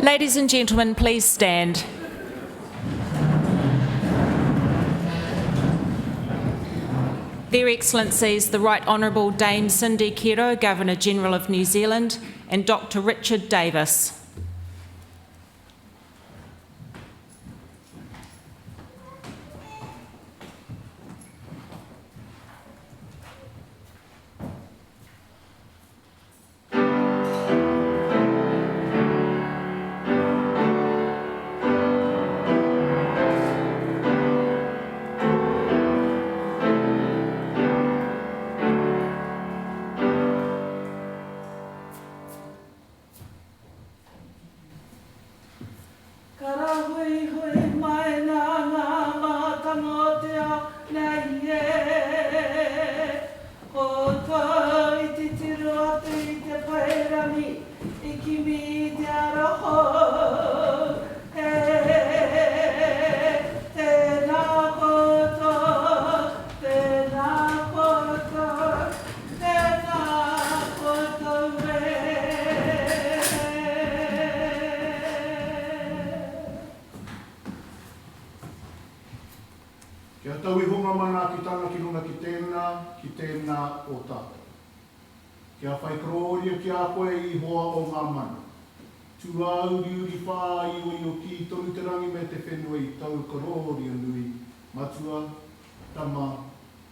Ladies and gentlemen, please stand. Their Excellencies, the Right Honourable Dame Cindy Kerr, Governor-General of New Zealand, and Dr. Richard Davis. Kia whai kroria ki a koe I hoa o ngā mana. Tua uri whā iwi o ki tonu te rangi me te whenua I tau kroria nui. Matua, tama,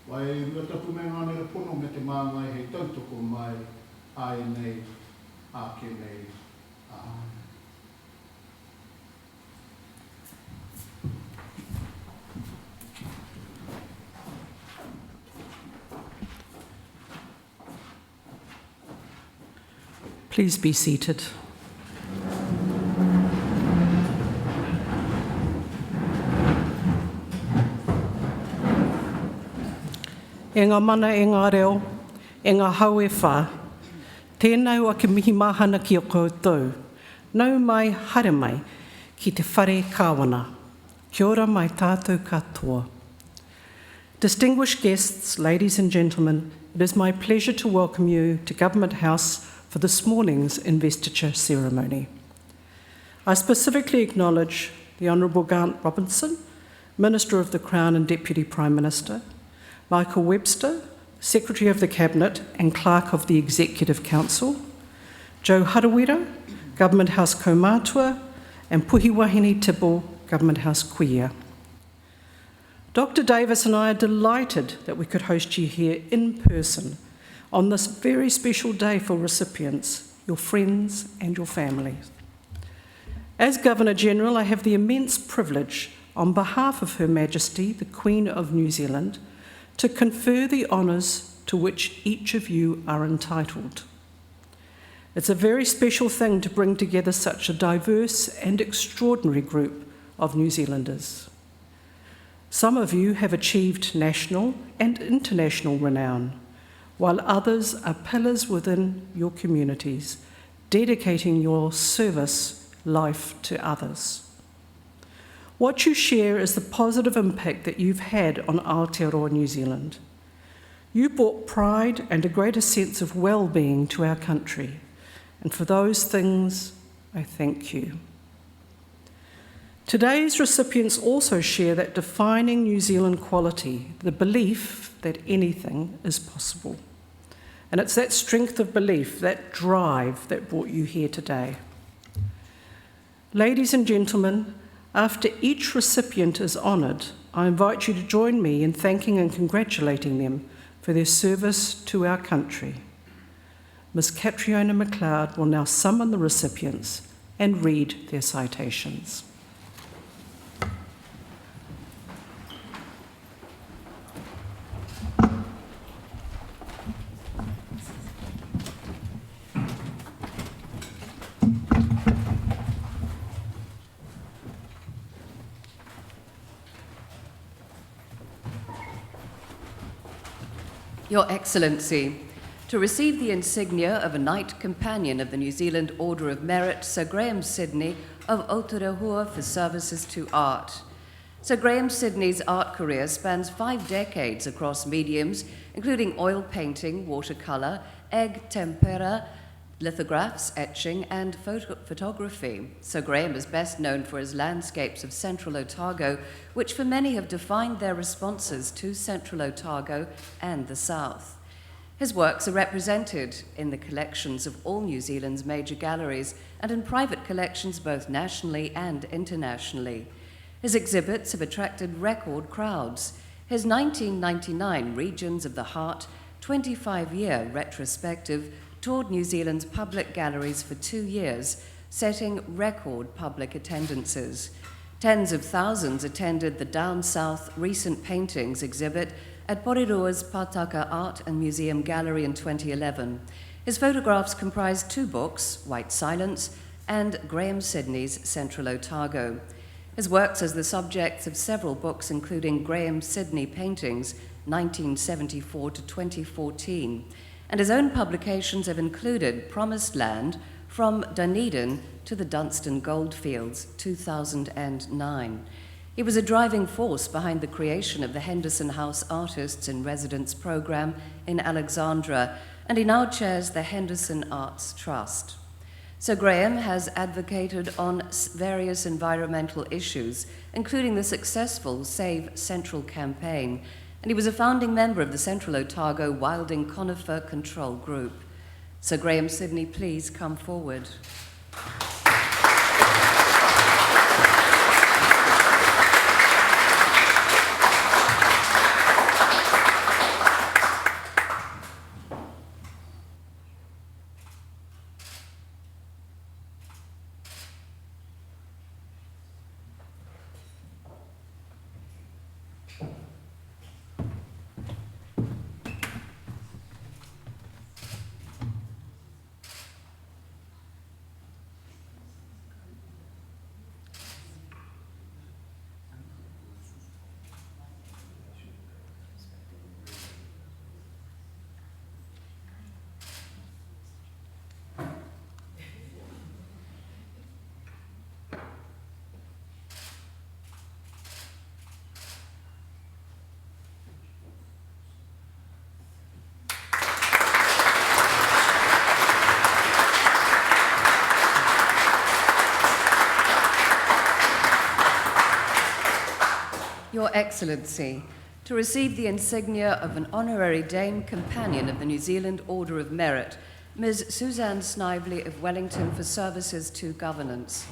wai rua tapu me ngānera pono me te māngai hei tautoko mai. Ai nei, ake nei, ai. Please be seated. E ngā mana e ngā reo, e ngā hau e whā, tēnau ake mihi mahana ki o koutou, nau mai haere mai ki te whare kāwana. Kia ora mai tātou katoa. Distinguished guests, ladies and gentlemen, it is my pleasure to welcome you to Government House for this morning's investiture ceremony. I specifically acknowledge the Honourable Grant Robinson, Minister of the Crown and Deputy Prime Minister, Michael Webster, Secretary of the Cabinet and Clerk of the Executive Council, Joe Harawira, Government House Kaumātua, and Puhi Wahine Tibble, Government House Kuia. Dr. Davis and I are delighted that we could host you here in person on this very special day for recipients, your friends and your families. As Governor-General, I have the immense privilege, on behalf of Her Majesty, the Queen of New Zealand, to confer the honours to which each of you are entitled. It's a very special thing to bring together such a diverse and extraordinary group of New Zealanders. Some of you have achieved national and international renown, while others are pillars within your communities, dedicating your service life to others. What you share is the positive impact that you've had on Aotearoa New Zealand. You brought pride and a greater sense of well-being to our country, and for those things, I thank you. Today's recipients also share that defining New Zealand quality, the belief that anything is possible. And it's that strength of belief, that drive, that brought you here today. Ladies and gentlemen, after each recipient is honoured, I invite you to join me in thanking and congratulating them for their service to our country. Ms. Catriona McLeod will now summon the recipients and read their citations. Your Excellency, to receive the insignia of a Knight Companion of the New Zealand Order of Merit, Sir Graham Sidney of Aotearoa for services to art. Sir Graham Sidney's art career spans 5 decades across mediums, including oil painting, watercolour, egg tempera, lithographs, etching, and photography. Sir Graham is best known for his landscapes of central Otago, which for many have defined their responses to central Otago and the south. His works are represented in the collections of all New Zealand's major galleries and in private collections both nationally and internationally. His exhibits have attracted record crowds. His 1999 Regions of the Heart 25-year retrospective toured New Zealand's public galleries for 2 years, setting record public attendances. Tens of thousands attended the Down South Recent Paintings exhibit at Porirua's Pataka Art and Museum Gallery in 2011. His photographs comprise 2 books, White Silence and Graham Sidney's Central Otago. His works as the subjects of several books, including Graham Sidney Paintings, 1974 to 2014, and his own publications have included Promised Land, From Dunedin to the Dunstan Goldfields, 2009. He was a driving force behind the creation of the Henderson House Artists in Residence program in Alexandra, and he now chairs the Henderson Arts Trust. Sir Graham has advocated on various environmental issues, including the successful Save Central campaign, and he was a founding member of the Central Otago Wilding Conifer Control Group. Sir Graham Sidney, please come forward. Your Excellency, to receive the insignia of an Honorary Dame Companion of the New Zealand Order of Merit, Ms. Suzanne Snively of Wellington for services to governance.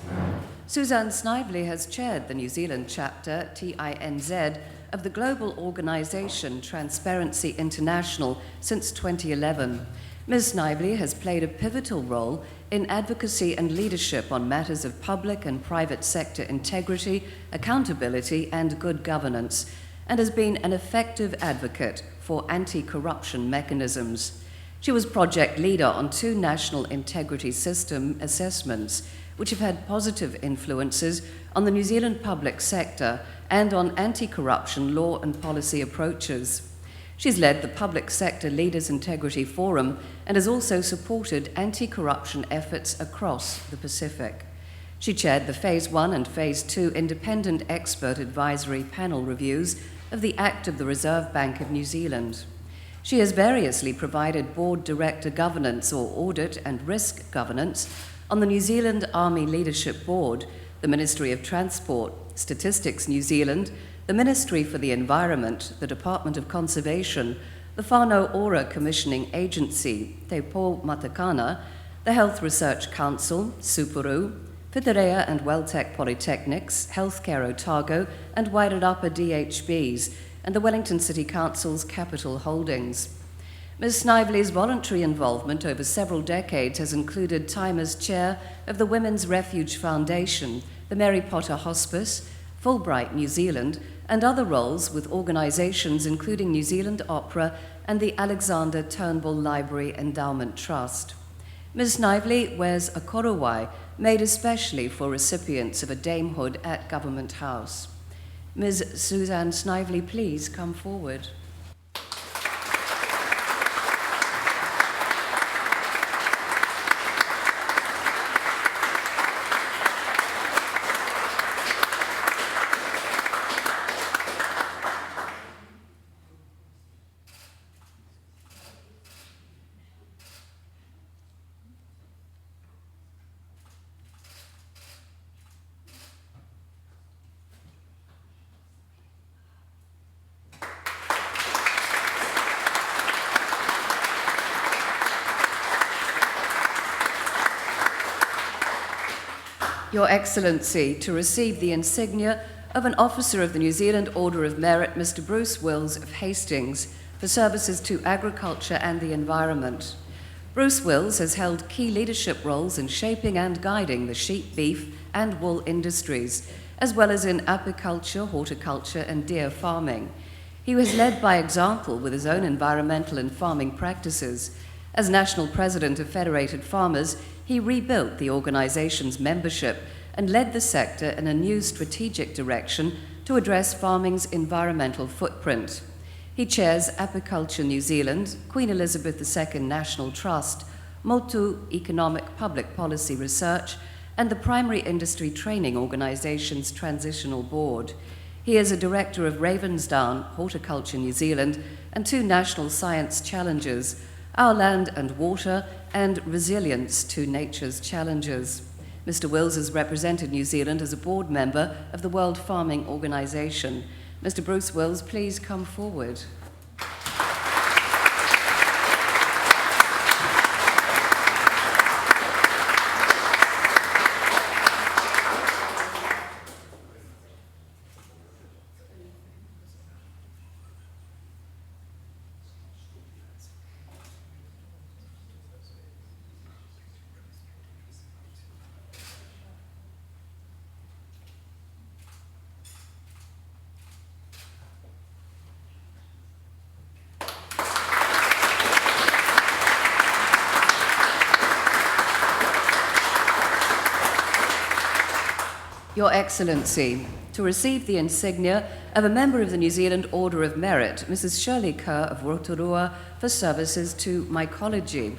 Suzanne Snively has chaired the New Zealand chapter, TINZ, of the global organisation Transparency International since 2011. Ms. Snively has played a pivotal role in advocacy and leadership on matters of public and private sector integrity, accountability, and good governance, and has been an effective advocate for anti-corruption mechanisms. She was project leader on 2 national integrity system assessments, which have had positive influences on the New Zealand public sector and on anti-corruption law and policy approaches. She's led the Public Sector Leaders Integrity Forum and has also supported anti-corruption efforts across the Pacific. She chaired the Phase 1 and Phase 2 independent expert advisory panel reviews of the Act of the Reserve Bank of New Zealand. She has variously provided board director governance or audit and risk governance on the New Zealand Army Leadership Board, the Ministry of Transport, Statistics New Zealand, the Ministry for the Environment, the Department of Conservation, the Whānau Ora Commissioning Agency, Te Pō Matakana, the Health Research Council, Supuru, Whitirea and Welltech Polytechnics, Healthcare Otago, and Wairarapa DHBs, and the Wellington City Council's Capital Holdings. Ms. Snively's voluntary involvement over several decades has included time as chair of the Women's Refuge Foundation, the Mary Potter Hospice, Fulbright New Zealand, and other roles with organisations including New Zealand Opera and the Alexander Turnbull Library Endowment Trust. Ms. Snively wears a korowai made especially for recipients of a damehood at Government House. Ms. Suzanne Snively, please come forward. Your Excellency, to receive the insignia of an Officer of the New Zealand Order of Merit, Mr. Bruce Wills of Hastings, for services to agriculture and the environment. Bruce Wills has held key leadership roles in shaping and guiding the sheep, beef, and wool industries, as well as in apiculture, horticulture, and deer farming. He has led by example with his own environmental and farming practices. As National President of Federated Farmers, he rebuilt the organization's membership and led the sector in a new strategic direction to address farming's environmental footprint. He chairs Apiculture New Zealand, Queen Elizabeth II National Trust, Motu Economic Public Policy Research, and the Primary Industry Training Organisation's Transitional Board. He is a director of Ravensdown Horticulture New Zealand and 2 national science challenges, Our Land and Water and Resilience to Nature's Challenges. Mr. Wills has represented New Zealand as a board member of the World Farming Organization. Mr. Bruce Wills, please come forward. Your Excellency, to receive the insignia of a member of the New Zealand Order of Merit, Mrs. Shirley Kerr of Rotorua, for services to mycology.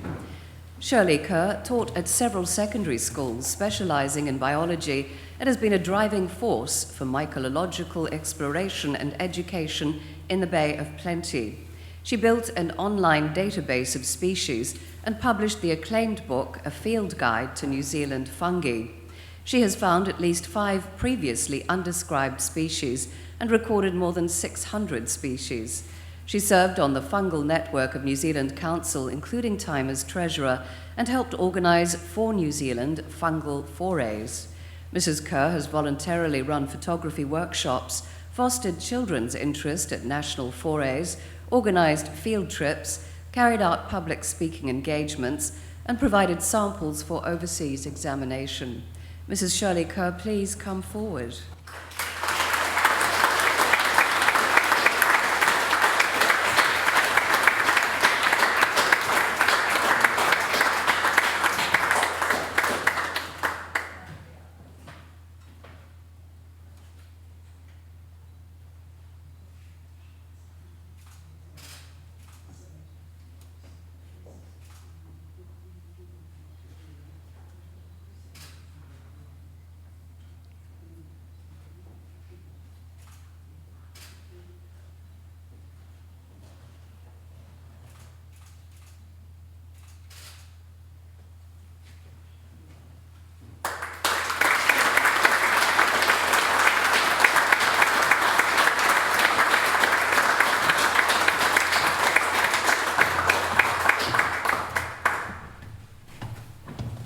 Shirley Kerr taught at several secondary schools specializing in biology and has been a driving force for mycological exploration and education in the Bay of Plenty. She built an online database of species and published the acclaimed book, A Field Guide to New Zealand Fungi. She has found at least 5 previously undescribed species and recorded more than 600 species. She served on the Fungal Network of New Zealand Council, including time as treasurer, and helped organise 4 New Zealand fungal forays. Mrs. Kerr has voluntarily run photography workshops, fostered children's interest at national forays, organised field trips, carried out public speaking engagements, and provided samples for overseas examination. Mrs. Shirley Kerr, please come forward.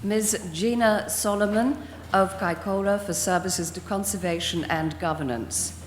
Ms. Gina Solomon of Kaikoura for services to conservation and governance.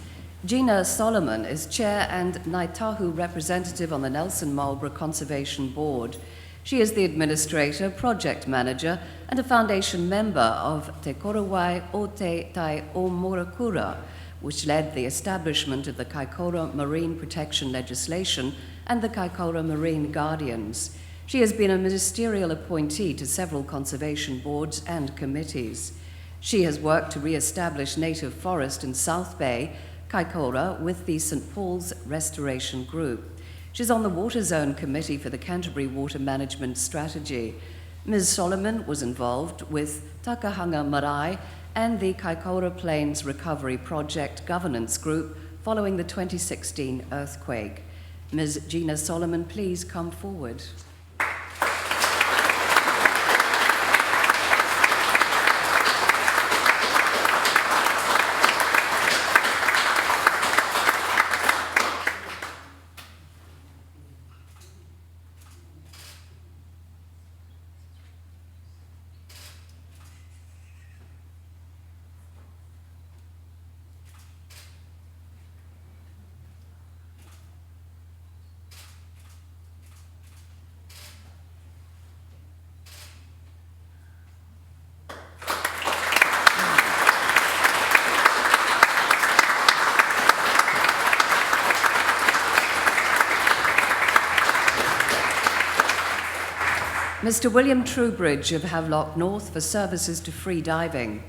Gina Solomon is chair and Ngaitahu representative on the Nelson Marlborough Conservation Board. She is the administrator, project manager, and a foundation member of Te Korowai o Te Tai o Morakura, which led the establishment of the Kaikoura Marine Protection Legislation and the Kaikoura Marine Guardians. She has been a ministerial appointee to several conservation boards and committees. She has worked to re-establish native forest in South Bay, Kaikoura, with the St. Paul's Restoration Group. She's on the Water Zone Committee for the Canterbury Water Management Strategy. Ms. Solomon was involved with Takahanga Marae and the Kaikoura Plains Recovery Project Governance Group following the 2016 earthquake. Ms. Gina Solomon, please come forward. Mr. William Truebridge of Havelock North for services to free diving.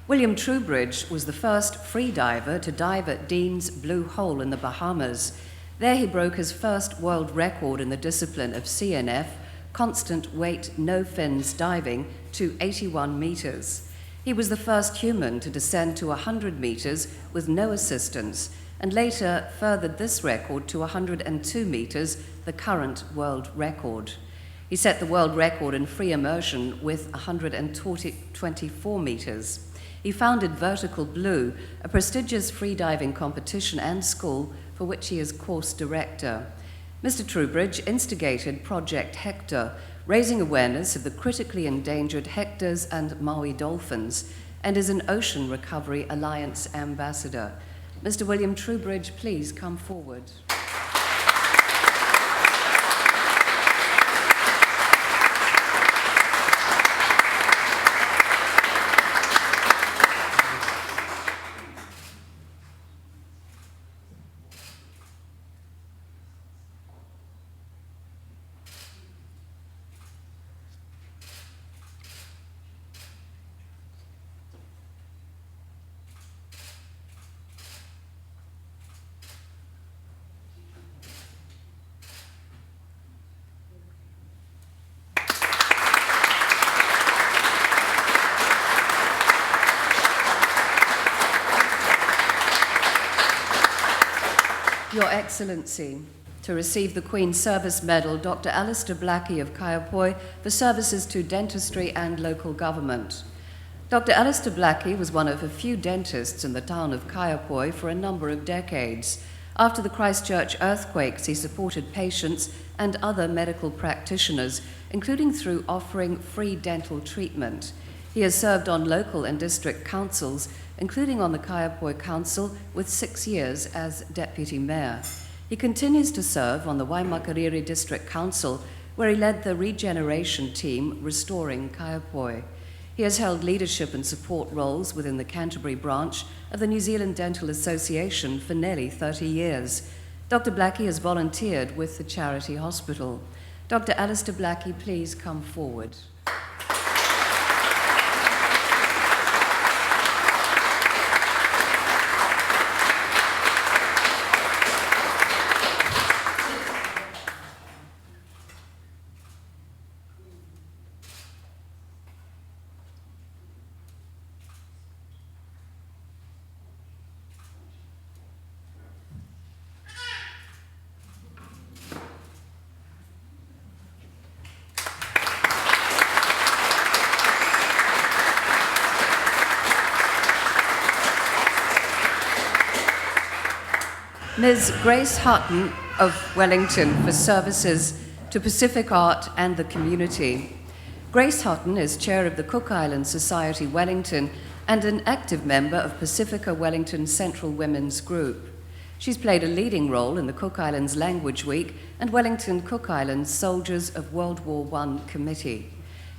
William Truebridge was the first free diver to dive at Dean's Blue Hole in the Bahamas. There he broke his first world record in the discipline of CNF, constant weight, no fins diving, to 81 meters. He was the first human to descend to 100 meters with no assistance, and later furthered this record to 102 meters, the current world record. He set the world record in free immersion with 124 meters. He founded Vertical Blue, a prestigious freediving competition and school for which he is course director. Mr. Truebridge instigated Project Hector, raising awareness of the critically endangered Hectors and Maui dolphins, and is an Ocean Recovery Alliance ambassador. Mr. William Truebridge, please come forward. Your Excellency, to receive the Queen's Service Medal, Dr. Alastair Blackie of Kaiapoi for services to dentistry and local government. Dr. Alastair Blackie was one of a few dentists in the town of Kaiapoi for a number of decades. After the Christchurch earthquakes, he supported patients and other medical practitioners, including through offering free dental treatment. He has served on local and district councils, including on the Kaiapoi Council, with 6 years as Deputy Mayor. He continues to serve on the Waimakariri District Council, where he led the regeneration team restoring Kaiapoi. He has held leadership and support roles within the Canterbury branch of the New Zealand Dental Association for nearly 30 years. Dr. Blackie has volunteered with the charity hospital. Dr. Alastair Blackie, please come forward. Ms. Grace Hutton of Wellington for services to Pacific art and the community. Grace Hutton is chair of the Cook Islands Society Wellington and an active member of Pacifica Wellington Central Women's Group. She's played a leading role in the Cook Islands Language Week and Wellington Cook Islands Soldiers of World War I Committee.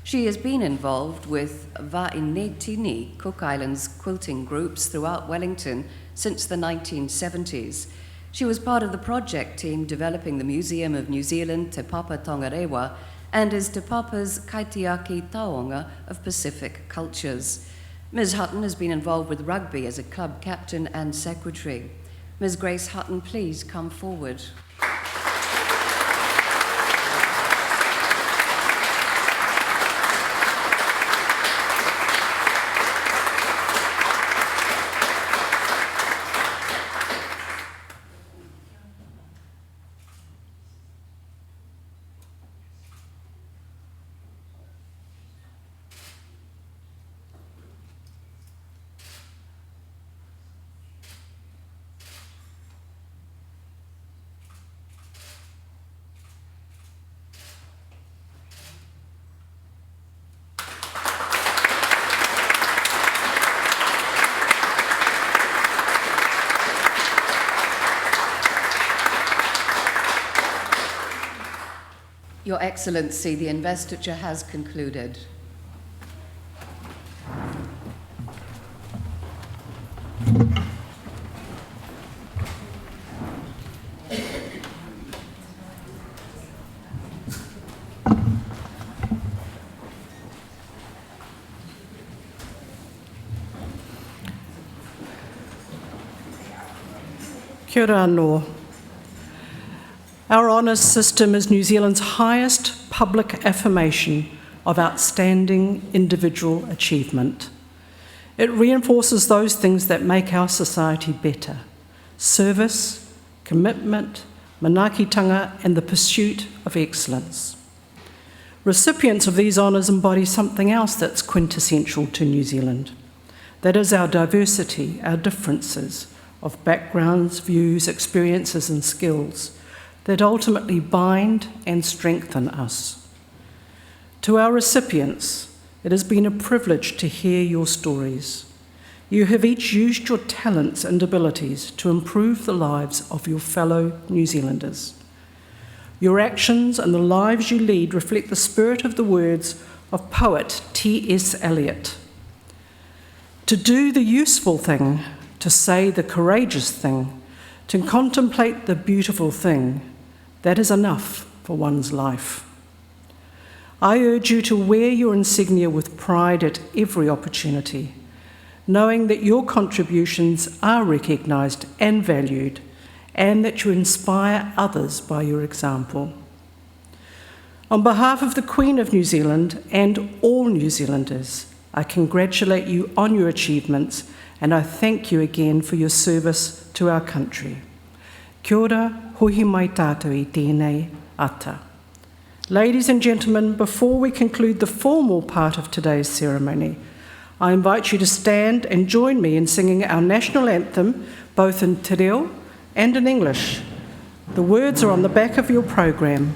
She has been involved with Va'inetini Cook Islands quilting groups throughout Wellington since the 1970s. She was part of the project team developing the Museum of New Zealand Te Papa Tongarewa and is Te Papa's Kaitiaki Taonga of Pacific Cultures. Ms. Hutton has been involved with rugby as a club captain and secretary. Ms. Grace Hutton, please come forward. Your Excellency, the investiture has concluded. Kia ora anō. Our honours system is New Zealand's highest public affirmation of outstanding individual achievement. It reinforces those things that make our society better: service, commitment, manaakitanga, and the pursuit of excellence. Recipients of these honours embody something else that's quintessential to New Zealand. That is our diversity, our differences of backgrounds, views, experiences, and skills that ultimately bind and strengthen us. To our recipients, it has been a privilege to hear your stories. You have each used your talents and abilities to improve the lives of your fellow New Zealanders. Your actions and the lives you lead reflect the spirit of the words of poet T.S. Eliot. To do the useful thing, to say the courageous thing, to contemplate the beautiful thing, that is enough for one's life. I urge you to wear your insignia with pride at every opportunity, knowing that your contributions are recognised and valued, and that you inspire others by your example. On behalf of the Queen of New Zealand and all New Zealanders, I congratulate you on your achievements, and I thank you again for your service to our country. Kia ora, hohi mai tātou I tēnei ata. Ladies and gentlemen, before we conclude the formal part of today's ceremony, I invite you to stand and join me in singing our national anthem, both in te reo and in English. The words are on the back of your program.